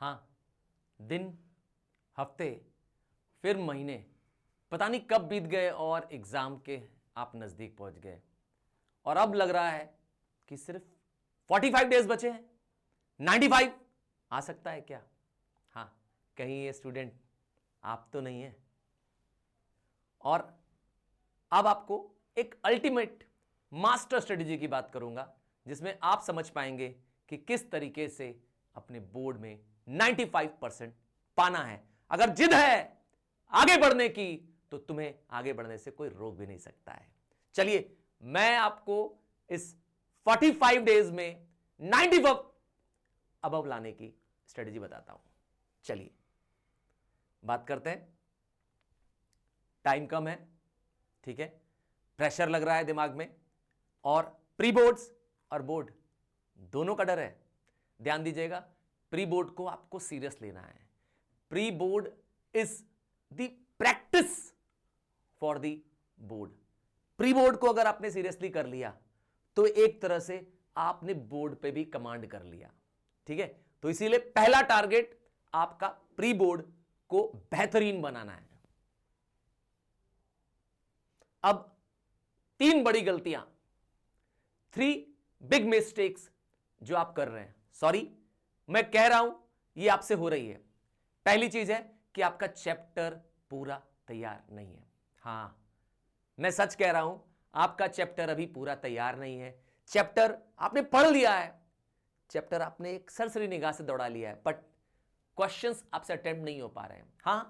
हाँ, दिन, हफ्ते, फिर महीने पता नहीं कब बीत गए और एग्जाम के आप नजदीक पहुंच गए और अब लग रहा है कि सिर्फ 45 डेज बचे हैं। 95 आ सकता है क्या? हाँ, कहीं ये स्टूडेंट आप तो नहीं है। और अब आपको एक अल्टीमेट मास्टर स्ट्रेटेजी की बात करूंगा जिसमें आप समझ पाएंगे कि किस तरीके से अपने बोर्ड में 95% पाना है। अगर जिद है आगे बढ़ने की तो तुम्हें आगे बढ़ने से कोई रोक भी नहीं सकता है। चलिए, मैं आपको इस 45 डेज में 95 अबव लाने की स्ट्रेटेजी बताता हूं। चलिए बात करते हैं। टाइम कम है, ठीक है, प्रेशर लग रहा है दिमाग में और प्री बोर्ड्स और बोर्ड दोनों का डर है। ध्यान दीजिएगा, प्री बोर्ड को आपको सीरियस लेना है। Pre board is the practice for the board. Pre board को अगर आपने सीरियसली कर लिया तो एक तरह से आपने बोर्ड पे भी कमांड कर लिया, ठीक है। तो इसीलिए पहला टारगेट आपका प्री बोर्ड को बेहतरीन बनाना है। अब 3 बड़ी गलतियां, 3 बिग मिस्टेक्स जो आप कर रहे हैं, सॉरी मैं कह रहा हूं ये आपसे हो रही है। पहली चीज है कि आपका चैप्टर पूरा तैयार नहीं है। हां, मैं सच कह रहा हूं, आपका चैप्टर अभी पूरा तैयार नहीं है। चैप्टर आपने पढ़ लिया है, चैप्टर आपने एक सरसरी निगाह से दौड़ा लिया है, बट क्वेश्चंस आपसे अटेम्प्ट नहीं हो पा रहे हैं। हां,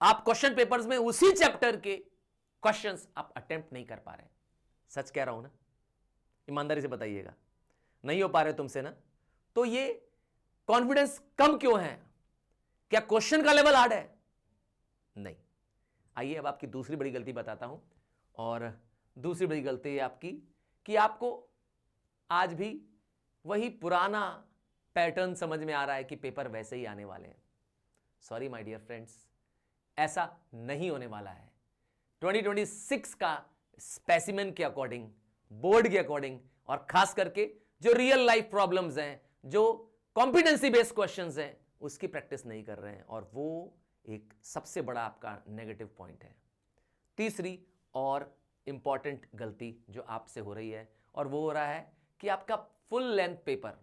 आप क्वेश्चन पेपर्स में उसी चैप्टर के क्वेश्चंस आप अटेम्प्ट नहीं कर पा रहे हैं। सच कह रहा हूं ना, ईमानदारी से बताइएगा, नहीं हो पा रहे तुमसे ना, तो ये कॉन्फिडेंस कम क्यों है? क्या क्वेश्चन का लेवल हार्ड है? नहीं। आइए अब आपकी दूसरी बड़ी गलती बताता हूं। और दूसरी बड़ी गलती है आपकी कि आपको आज भी वही पुराना पैटर्न समझ में आ रहा है कि पेपर वैसे ही आने वाले हैं। सॉरी माय डियर फ्रेंड्स, ऐसा नहीं होने वाला है। 2026 का स्पेसिमेन के अकॉर्डिंग, बोर्ड के अकॉर्डिंग और खास करके जो रियल लाइफ प्रॉब्लम्स हैं, जो कॉम्पिटेंसी बेस्ड क्वेश्चंस हैं, उसकी प्रैक्टिस नहीं कर रहे हैं और वो एक सबसे बड़ा आपका नेगेटिव पॉइंट है। तीसरी और इंपॉर्टेंट गलती जो आपसे हो रही है और वो हो रहा है कि आपका फुल लेंथ पेपर,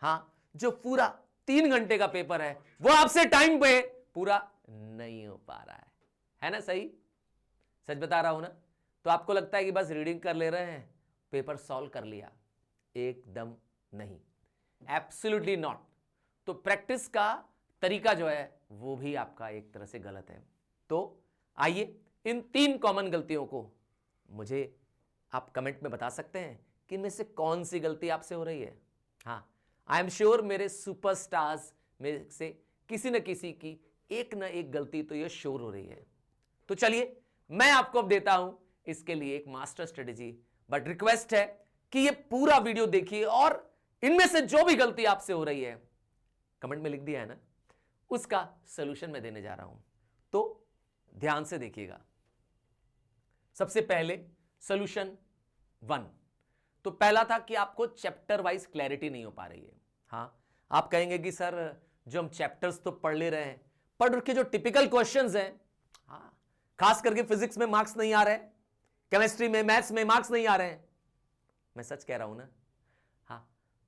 हां, जो पूरा 3 घंटे का पेपर है, वो आपसे टाइम पे पूरा नहीं हो पा रहा है ना? सही, सच बता रहा हूं ना? तो आपको लगता है कि बस रीडिंग कर ले रहे हैं, पेपर सॉल्व कर लिया। एकदम नहीं, एब्सोल्युटली नॉट। तो प्रैक्टिस का तरीका जो है वो भी आपका एक तरह से गलत है। तो आइए इन 3 कॉमन गलतियों को मुझे आप कमेंट में बता सकते हैं कि इनमें से कौन सी गलती आपसे हो रही है। हां, आई एम श्योर मेरे सुपरस्टार्स में से किसी न किसी की एक न एक गलती तो ये श्योर हो रही है। तो चलिए मैं आपको अब देता हूं इसके लिए एक मास्टर स्ट्रेटेजी, बट रिक्वेस्ट है कि ये पूरा वीडियो देखिए और इनमें से जो भी गलती आपसे हो रही है, कमेंट में लिख दिया है ना, उसका सॉल्यूशन मैं देने जा रहा हूं। तो ध्यान से देखिएगा। सबसे पहले सॉल्यूशन 1, तो पहला था कि आपको चैप्टर वाइज क्लैरिटी नहीं हो पा रही है। हां, आप कहेंगे कि सर जो हम चैप्टर्स तो पढ़ ले रहे हैं, पर उसके जो टिपिकल क्वेश्चंस हैं, हां, खास करके फिजिक्स में मार्क्स नहीं आ रहे, केमिस्ट्री में, मैथ्स में मार्क्स नहीं आ रहे हैं। मैं सच कह रहा हूं ना? हां,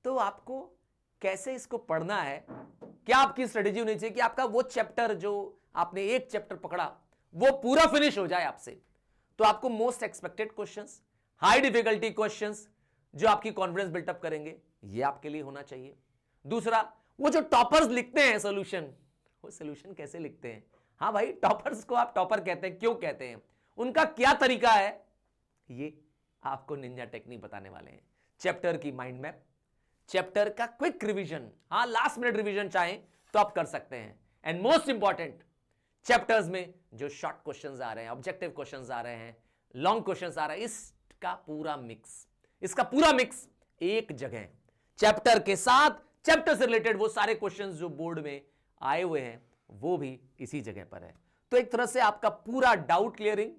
तो आपको कैसे इसको पढ़ना है, क्या आपकी स्ट्रेटेजी होनी चाहिए कि आपका वो चैप्टर जो आपने एक चैप्टर पकड़ा वो पूरा फिनिश हो जाए आपसे। तो आपको most expected questions, high difficulty questions जो आपकी कॉन्फिडेंस बिल्टअप करेंगे, ये आपके लिए होना चाहिए। दूसरा, वो जो टॉपर्स लिखते हैं सॉल्यूशन, वो सॉल्यूशन कैसे लिखते हैं? हां भाई, टॉपर्स को आप टॉपर कहते हैं, क्यों कहते हैं, उनका क्या तरीका है, ये आपको निंजा टेक्निक बताने वाले हैं। चैप्टर की माइंड मैप, चैप्टर का क्विक रिवीजन, हां लास्ट मिनट रिवीजन चाहें तो आप कर सकते हैं। एंड मोस्ट इंपॉर्टेंट, चैप्टर्स में जो शॉर्ट क्वेश्चंस आ रहे हैं, ऑब्जेक्टिव क्वेश्चंस आ रहे हैं, लॉन्ग क्वेश्चंस आ रहे हैं, इसका पूरा मिक्स एक जगह, चैप्टर के साथ चैप्टर से रिलेटेड वो सारे क्वेश्चंस जो बोर्ड में आए हुए हैं वो भी इसी जगह पर है। तो एक तरह से आपका पूरा डाउट क्लियरिंग,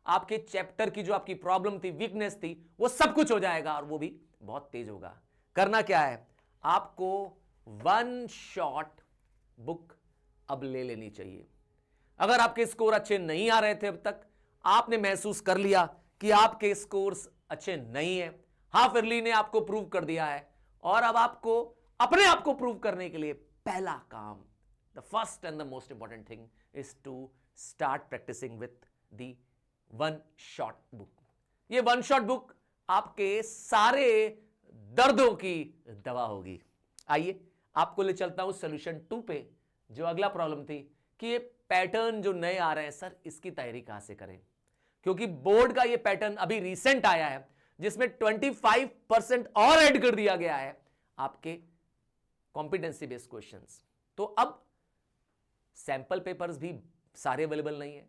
आपके चैप्टर की जो आपकी प्रॉब्लम थी, वीकनेस थी, वो सब कुछ हो जाएगा और वो भी बहुत तेज होगा। करना क्या है, आपको 1 शॉट बुक अब ले लेनी चाहिए। अगर आपके स्कोर अच्छे नहीं आ रहे थे अब तक, आपने महसूस कर लिया कि आपके स्कोर्स अच्छे नहीं है, हाफ ईयरली ने आपको प्रूव कर दिया है, और अब आपको अपने आप को प्रूव करने के लिए पहला काम, the first and the most important thing is to start practising with the one shot book. ये वन शॉट बुक आपके सारे दर्दों की दवा होगी। आइए आपको ले चलता हूं सॉल्यूशन 2 पे, जो अगला प्रॉब्लम थी कि ये पैटर्न जो नए आ रहे हैं सर, इसकी तैयारी कहां से करें, क्योंकि बोर्ड का ये पैटर्न अभी रिसेंट आया है जिसमें 25% और ऐड कर दिया गया है आपके कॉम्पिटेंसी बेस्ड क्वेश्चंस। तो अब सैंपल पेपर्स भी सारे अवेलेबल नहीं है,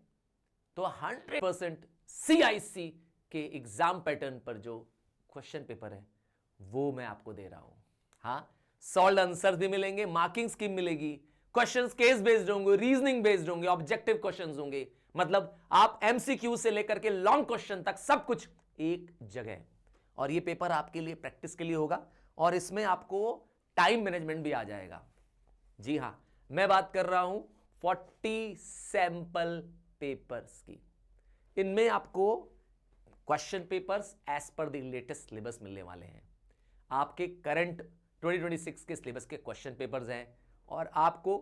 तो 100% CIC के एग्जाम पैटर्न पर जो क्वेश्चन पेपर है वो मैं आपको दे रहा हूं। हां, सॉल्व आंसर्स भी मिलेंगे, मार्किंग स्कीम मिलेगी, क्वेश्चंस केस बेस्ड होंगे, रीजनिंग बेस्ड होंगे, ऑब्जेक्टिव क्वेश्चंस होंगे, मतलब आप MCQ से लेकर के लॉन्ग क्वेश्चन तक सब कुछ एक जगह। और ये पेपर आपके लिए प्रैक्टिस के लिए होगा, और इसमें आपको टाइम मैनेजमेंट भी आ जाएगा। जी हां, मैं बात कर रहा हूं 40 सैंपल पेपर्स की। इनमें आपको question papers as per the latest syllabus मिलने वाले हैं। आपके करंट 2026 के सिलेबस के क्वेश्चन पेपर्स हैं, और आपको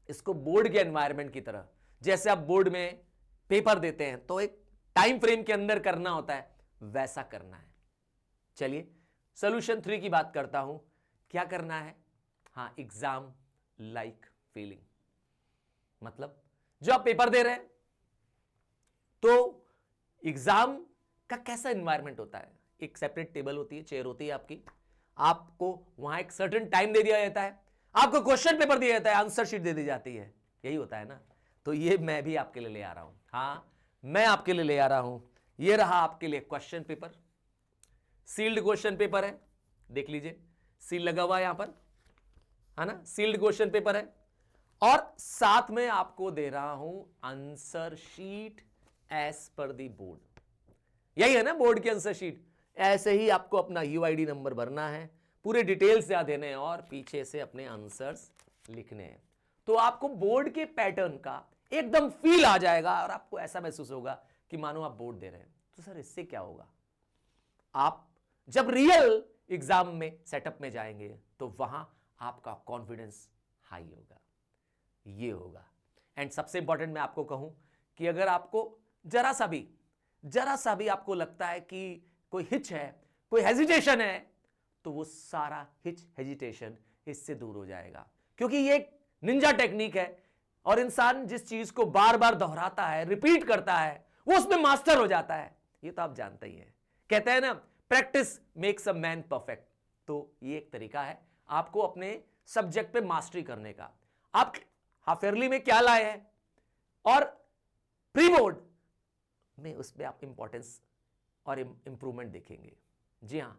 इसको बोर्ड के एनवायरनमेंट की तरह, जैसे आप बोर्ड में पेपर देते हैं तो एक टाइम फ्रेम के अंदर करना होता है, वैसा करना है। चलिए सॉल्यूशन 3 की बात करता हूं। क्या करना है? हां, एग्जाम लाइक फीलिंग, मतलब जो आप पेपर दे रहे हैं तो एग्जाम का कैसा एनवायरनमेंट होता है। एक सेपरेट टेबल होती है, चेयर होती है आपकी, आपको वहां एक सर्टेन टाइम दे दिया जाता है, आपको क्वेश्चन पेपर दिया जाता है, आंसर शीट दे दी जाती है, यही होता है ना। तो ये मैं भी आपके लिए ले आ रहा हूं। हां, मैं आपके लिए ले आ रहा हूं, ये रहा आपके लिए question paper, sealed question paper है, देख लीजिए सील लगा हुआ है यहां पर, है ना, सील्ड क्वेश्चन पेपर है, और साथ में आपको दे रहा हूं आंसर शीट एज पर दी बोर्ड। यही है ना बोर्ड की आंसर शीट। ऐसे ही आपको अपना UID नंबर भरना है, पूरे डिटेल्स याद देने हैं, और पीछे से अपने आंसर्स लिखने हैं। तो आपको बोर्ड के पैटर्न का एकदम फील आ जाएगा, और आपको ऐसा महसूस होगा कि मानो आप बोर्ड दे रहे हैं। तो सर इससे क्या होगा, आप जब रियल एग्जाम में सेटअप में जाएंगे तो वहां आपका कॉन्फिडेंस हाई होगा, ये होगा। एंड सबसे इंपॉर्टेंट मैं आपको कहूं कि अगर आपको जरा सा भी आपको लगता है कि कोई हिच है, कोई हेजिटेशन है, तो वो सारा हिच हेजिटेशन इससे दूर हो जाएगा, क्योंकि ये एक निंजा टेक्निक है, और इंसान जिस चीज को बार बार दोहराता है, रिपीट करता है, वो उसमें मास्टर हो जाता है। ये तो आप जानते ही हैं, कहते हैं ना, practice makes a man perfect. तो ये एक तरीका है आपको अपने सब्जेक्ट पे मास्टरी करने का। आप हाफ ईयरली में क्या लाए हैं, और प्री बोर्ड में उसमें आप इंपॉर्टेंस और इंप्रूवमेंट देखेंगे। जी हां,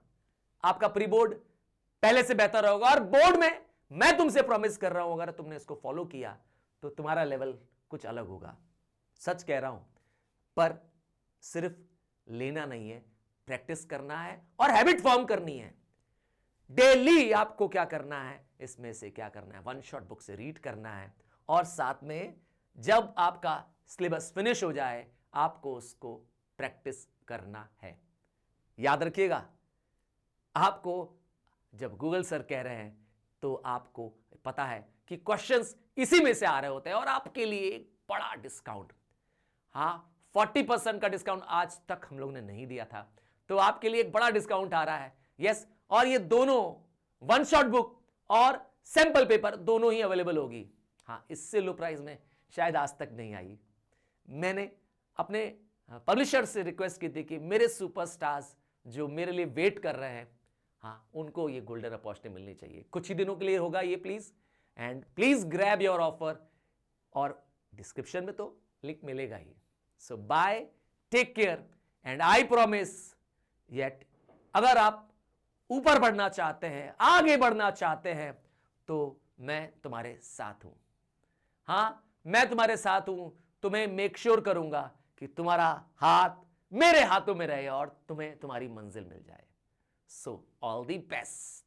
आपका प्री बोर्ड पहले से बेहतर होगा, और बोर्ड में मैं तुमसे प्रॉमिस कर रहा हूं, अगर तुमने इसको फॉलो किया तो तुम्हारा लेवल कुछ अलग होगा। सच कह रहा हूं, पर सिर्फ लेना नहीं है, प्रैक्टिस करना है और हैबिट फॉर्म करनी है। डेली आपको क्या करना है, इसमें से क्या करना है, वन शॉट बुक से रीड करना है, और साथ में जब आपका सिलेबस फिनिश हो जाए आपको उसको प्रैक्टिस करना है। याद रखिएगा, आपको जब गूगल सर कह रहे हैं तो आपको पता है कि क्वेश्चंस इसी में से आ रहे होते हैं, और आपके लिए एक बड़ा डिस्काउंट, हां 40% का डिस्काउंट आज तक हम लोग ने नहीं दिया था, तो आपके लिए एक बड़ा डिस्काउंट आ रहा है। यस, और ये दोनों वन शॉट बुक और सैंपल पेपर दोनों ही अवेलेबल होगी। हां, इससे लो प्राइस में शायद आज तक नहीं आई। मैंने अपने पब्लिशर से रिक्वेस्ट की थी कि मेरे सुपरस्टार्स जो मेरे लिए वेट कर रहे हैं, हाँ, उनको ये गोल्डन अपॉर्चुनिटी मिलनी चाहिए। कुछ ही दिनों के लिए होगा ये, please, and please grab your offer, और डिस्क्रिप्शन में तो लिंक मिलेगा ही। So bye, take care, and I promise yet अगर आप ऊपर बढ़ना चाहते हैं, आगे बढ़ना चाहते हैं, तो मैं तुम्हारे साथ हूं। हां, मैं तुम्हारे साथ हूं, तुम्हें मेक श्योर करूंगा कि तुम्हारा हाथ मेरे हाथों में रहे और तुम्हें तुम्हारी मंजिल मिल जाए। So all the best.